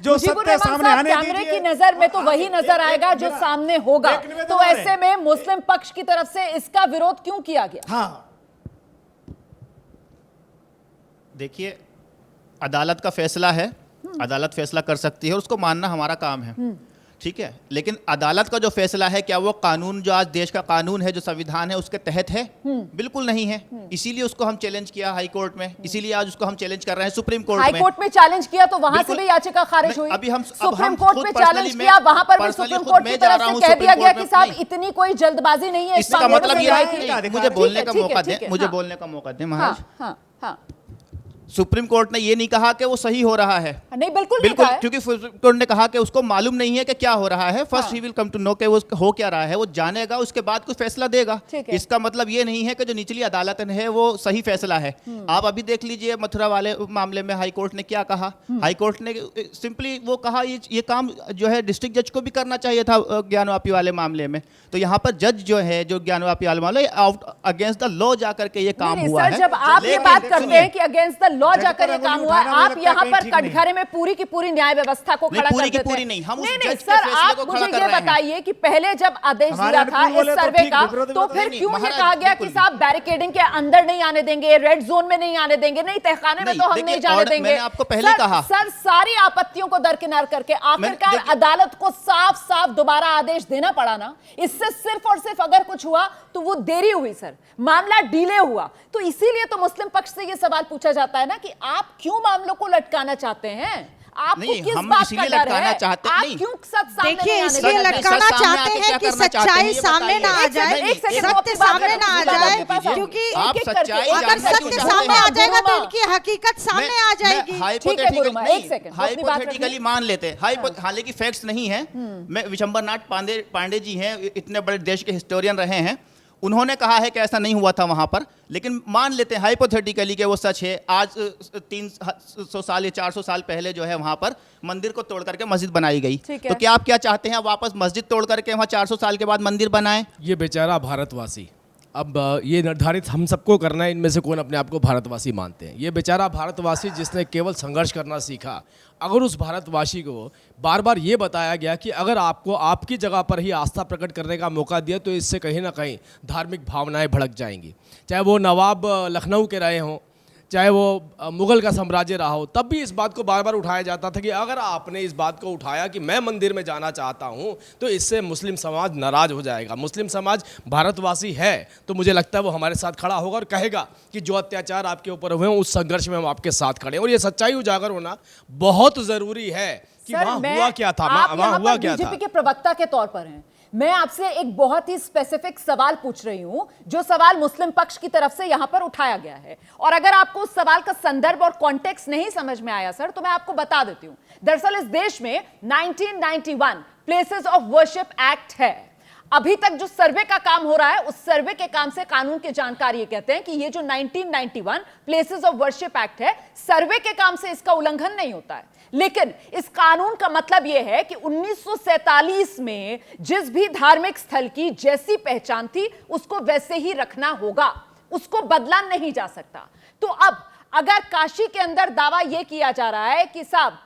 जो सत्य सामने आने कैमरे की नजर में तो वही नजर आएगा जो सामने होगा। तो ऐसे में मुस्लिम पक्ष की तरफ से इसका विरोध क्यों किया गया? हाँ, देखिए, अदालत का फैसला है, अदालत फैसला कर सकती है और उसको मानना हमारा काम है, ठीक है। लेकिन अदालत का जो फैसला है, क्या वो कानून, जो आज देश का कानून है, जो संविधान है, उसके तहत है? बिल्कुल नहीं है। इसीलिए उसको हम चैलेंज किया हाई कोर्ट में, इसीलिए आज उसको हम चैलेंज कर रहे हैं सुप्रीम कोर्ट में। हाई कोर्ट में चैलेंज किया तो वहां से भी याचिका खारिज हुई। अभी हम सुप्रीम कोर्ट में चैलेंज किया, वहां पर भी सुप्रीम कोर्ट की तरफ से कह दिया गया कि साहब इतनी कोई जल्दबाजी नहीं है। इसका मतलब ये है, मुझे बोलने का मौका दें, मुझे बोलने का मौका दें महाराज। हाँ, हाँ। सुप्रीम कोर्ट ने ये नहीं कहा कि वो सही हो रहा है, नहीं, बिल्कुल बिल्कुल, नहीं, क्योंकि सुप्रीम कोर्ट ने कहा कि उसको मालूम नहीं है कि क्या हो रहा है। फर्स्ट ही विल कम टू नो कि वो हो क्या रहा है, वो जानेगा, उसके बाद कुछ फैसला देगा। इसका मतलब ये नहीं है कि जो निचली अदालत है वो सही फैसला है। आप अभी देख लीजिए मथुरा वाले मामले में हाई कोर्ट ने क्या कहा। हाई कोर्ट ने सिंपली वो कहा ये काम जो है डिस्ट्रिक्ट जज को भी करना चाहिए था ज्ञानवापी वाले मामले में। तो यहाँ पर जज जो है, जो ज्ञानवापी वाले मामले, आउट अगेंस्ट द लॉ जाकर के ये काम हुआ है। जब आप ये बात करते हैं कि अगेंस्ट द लॉ जाकर ये काम हुआ, आप यहाँ पर कटघरे में पूरी की पूरी न्याय व्यवस्था को खड़ा कर देते हैं। पूरी नहीं, हम उस नहीं, जज के सर, फैसले आप को मुझे खड़ा कर ये रहे हैं। बताइए कि पहले जब आदेश दिया था इस सर्वे का, तो फिर क्यों ये कहा गया कि साहब बैरिकेडिंग के अंदर नहीं आने देंगे, रेड जोन में नहीं आने देंगे, नहीं तहखाने में तो हम नहीं जाने देंगे। मैंने आपको पहले कहा सर, सारी आपत्तियों को दरकिनार करके आखिरकार अदालत को साफ साफ दोबारा आदेश देना पड़ा ना। इससे सिर्फ और सिर्फ अगर कुछ हुआ तो वो देरी हुई सर, मामला डिले हुआ। तो इसीलिए तो मुस्लिम पक्ष से ये सवाल पूछा जाता है ना कि आप क्यों मामलों को लटकाना चाहते हैं? आपको किस बात का डर है? आप क्यों सच सामने देखिए, इसलिए लटकाना चाहते हैं कि सच्चाई सामने ना आ जाए, सत्य सामने ना आ जाए, क्योंकि अगर सत्य सामने आ जाएगा तो इनकी हकीकत सामने आ जाएगी। हाइपोथेटिकली मान लेते हैं, हालांकि फैक्ट्स नहीं है। मैं विशंबरनाथ पांडे जी हैं, इतने बड़े देश के हिस्टोरियन रहे हैं, उन्होंने कहा है कि ऐसा नहीं हुआ था वहां पर। लेकिन मान लेते हैं हाइपोथेटिकली कि वो सच है। आज 300 साल या 400 साल पहले जो है वहां पर मंदिर को तोड़ करके मस्जिद बनाई गई। तो क्या आप क्या चाहते हैं, वापस मस्जिद तोड़ करके वहां 400 साल के बाद मंदिर बनाएं? ये बेचारा भारतवासी, अब ये निर्धारित हम सबको करना है इनमें से कौन अपने आप को भारतवासी मानते हैं। ये बेचारा भारतवासी जिसने केवल संघर्ष करना सीखा, अगर उस भारतवासी को बार बार ये बताया गया कि अगर आपको आपकी जगह पर ही आस्था प्रकट करने का मौका दिया तो इससे कहीं ना कहीं धार्मिक भावनाएं भड़क जाएंगी, चाहे वो नवाब लखनऊ के रहे हों, चाहे वो मुगल का साम्राज्य रहा हो, तब भी इस बात को बार बार उठाया जाता था कि अगर आपने इस बात को उठाया कि मैं मंदिर में जाना चाहता हूं तो इससे मुस्लिम समाज नाराज हो जाएगा। मुस्लिम समाज भारतवासी है तो मुझे लगता है वो हमारे साथ खड़ा होगा और कहेगा कि जो अत्याचार आपके ऊपर हुए हैं उस संघर्ष में हम आपके साथ खड़े हैं। और ये सच्चाई उजागर होना बहुत ज़रूरी है कि वहाँ हुआ क्या था, वहाँ हुआ क्या था। बीजेपी के प्रवक्ता के तौर पर हैं, मैं आपसे एक बहुत ही स्पेसिफिक सवाल पूछ रही हूं, जो सवाल मुस्लिम पक्ष की तरफ से यहां पर उठाया गया है। और अगर आपको उस सवाल का संदर्भ और कॉन्टेक्स्ट नहीं समझ में आया सर, तो मैं आपको बता देती हूं। दरअसल इस देश में 1991 प्लेसेस ऑफ वर्शिप एक्ट है। अभी तक जो सर्वे का काम हो रहा है, उस सर्वे के काम से कानून के जानकार ये कहते हैं कि ये जो 1991 प्लेसेस ऑफ वर्शिप एक्ट है, सर्वे के काम से इसका उल्लंघन नहीं होता है। लेकिन इस कानून का मतलब यह है कि 1947 में जिस भी धार्मिक स्थल की जैसी पहचान थी उसको वैसे ही रखना होगा, उसको बदला नहीं जा सकता। तो अब अगर काशी के अंदर दावा यह किया जा रहा है कि साहब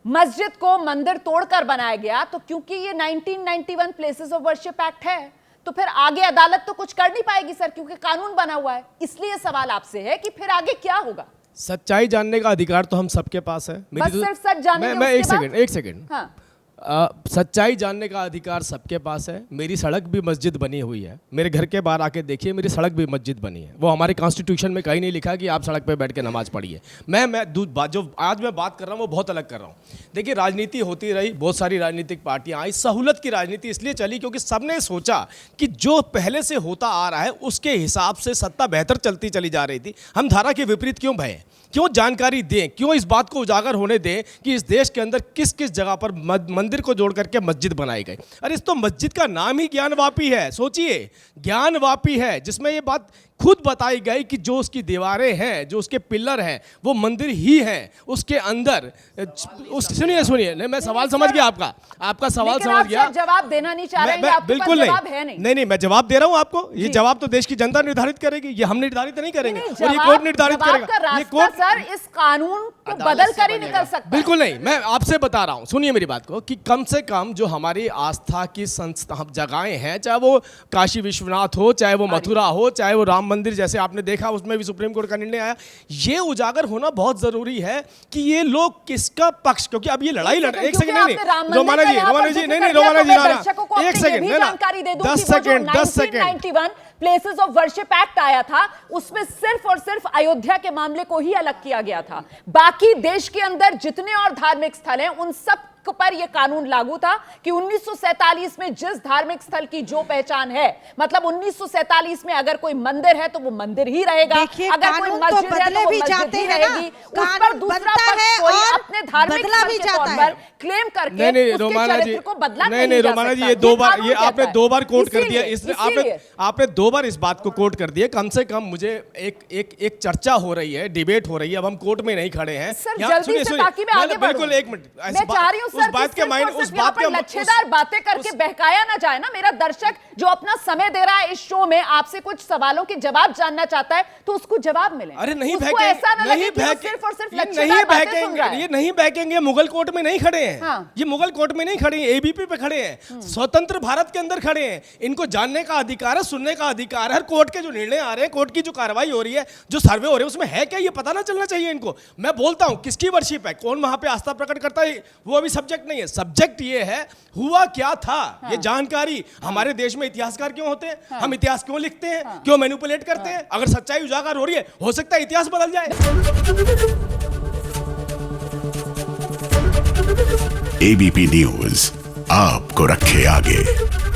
मस्जिद को मंदिर तोड़कर बनाया गया, तो क्योंकि ये 1991 प्लेसेस ऑफ वर्शिप एक्ट है तो फिर आगे अदालत तो कुछ कर नहीं पाएगी सर, क्योंकि कानून बना हुआ है। इसलिए सवाल आपसे है कि फिर आगे क्या होगा? सच्चाई जानने का अधिकार तो हम सबके पास है। बस सिर्फ सच जानने मैं एक सेकंड हाँ। सच्चाई जानने का अधिकार सबके पास है। मेरी सड़क भी मस्जिद बनी हुई है, मेरे घर के बाहर आके देखिए, मेरी सड़क भी मस्जिद बनी है। वो हमारे कॉन्स्टिट्यूशन में कहीं नहीं लिखा कि आप सड़क पे बैठ के नमाज पढ़िए। जो आज मैं बात कर रहा हूँ वो बहुत अलग कर रहा हूँ। देखिए, राजनीति होती रही, बहुत सारी राजनीतिक पार्टियाँ आई, सहूलत की राजनीति इसलिए चली क्योंकि सबने सोचा कि जो पहले से होता आ रहा है उसके हिसाब से सत्ता बेहतर चलती चली जा रही थी। हम धारा के विपरीत क्यों भये, क्यों जानकारी दें, क्यों इस बात को उजागर होने दें कि इस देश के अंदर किस किस जगह पर मंदिर को जोड़ करके मस्जिद बनाई गई। अरे इस तो मस्जिद का नाम ही ज्ञानवापी है। सोचिए, ज्ञानवापी है, जिसमें ये बात खुद बताई गई कि जो उसकी दीवारें हैं, जो उसके पिलर हैं, वो मंदिर ही हैं। उसके अंदर सुनिए सुनिए, नहीं मैं सवाल समझ गया आपका सवाल समझ गया। जवाब देना नहीं चाह रहे हैं, आपके पास बिल्कुल जवाब है नहीं। नहीं मैं जवाब दे रहा हूं आपको। ये जवाब तो देश की जनता निर्धारित करेगी, ये हम निर्धारित नहीं करेंगे, और ये कोर्ट निर्धारित करेगा। ये कोर्ट सर इस कानून को बदल कर ही निकल सकता है। बिल्कुल नहीं, मैं आपसे बता रहा हूं, सुनिए मेरी बात को, कि कम से कम जो हमारी आस्था की संस्था जगहें हैं, चाहे वो काशी विश्वनाथ हो, चाहे वो मथुरा हो, चाहे वो राम मंदिर जैसे आपने देखा उसमें भी सुप्रीम कोर्ट का निर्णय आया, ये उजागर होना बहुत जरूरी है कि ये लोग किसका पक्ष, क्योंकि अब ये लड़ाई लड़, एक सेकंड, नहीं रोमाना जी, एक second, 10 second, places of worship act आया था, उसमें सिर्फ और सिर्फ अयोध्या के मामले को ही अलग किया गया था। बाकी देश के अंदर जितने और धार्मिक स्थल हैं उन सब पर यह कानून लागू था कि 1947 में जिस धार्मिक स्थल की जो पहचान है, मतलब 1947 में अगर कोई मंदिर है तो वो मंदिर ही रहेगा, अगर कोई मस्जिद है तो वो मस्जिद ही रहेगी। उस पर दूसरा पक्ष कोई अपने धार्मिक स्थल के तौर पर क्लेम करके उसके चरित्र को बदला नहीं जा सकता। रोमाना जी, ये दो बार, ये आपने 2 बार कोट कर दिया, इसने आपने 2 बार इस बात को कोट कर दिया। कम से कम मुझे एक चर्चा हो रही है, डिबेट हो रही है, अब हम कोर्ट में नहीं खड़े हैं। बिल्कुल, एक मिनट, मैं चाह रही हूं उस बात के लच्छेदार बातें करके बहकाया ना जाए ना। मेरा दर्शक जो अपना समय दे रहा है इस शो में, आपसे कुछ सवालों के जवाब जानना चाहता है तो उसको जवाब मिले। अरे नहीं बहकेंगे, ये नहीं बहकेंगे, मुगल कोर्ट में नहीं खड़े हैं। हाँ। ये मुगल कोर्ट में नहीं खड़े हैं, एबीपी पे खड़े हैं, स्वतंत्र भारत के अंदर खड़े हैं। इनको जानने का अधिकार है, सुनने का अधिकार है। कोर्ट के जो निर्णय आ रहे हैं, कोर्ट की जो कार्रवाई हो रही है, जो सर्वे हो रहे हैं, उसमें है क्या ये पता ना चलना चाहिए इनको। मैं बोलता हूं किसकी वर्शिप है, कौन वहां पे आस्था प्रकट करता है, वो अभी सब्जेक्ट नहीं है। सब्जेक्ट ये है हुआ क्या था। हाँ। ये जानकारी, हमारे देश में इतिहासकार क्यों होते हैं? हाँ। हम इतिहास क्यों लिखते हैं? हाँ। क्यों मैनिपुलेट करते हैं? अगर सच्चाई उजागर हो रही है, हो सकता है इतिहास बदल जाए। एबीपी न्यूज आपको रखे आगे।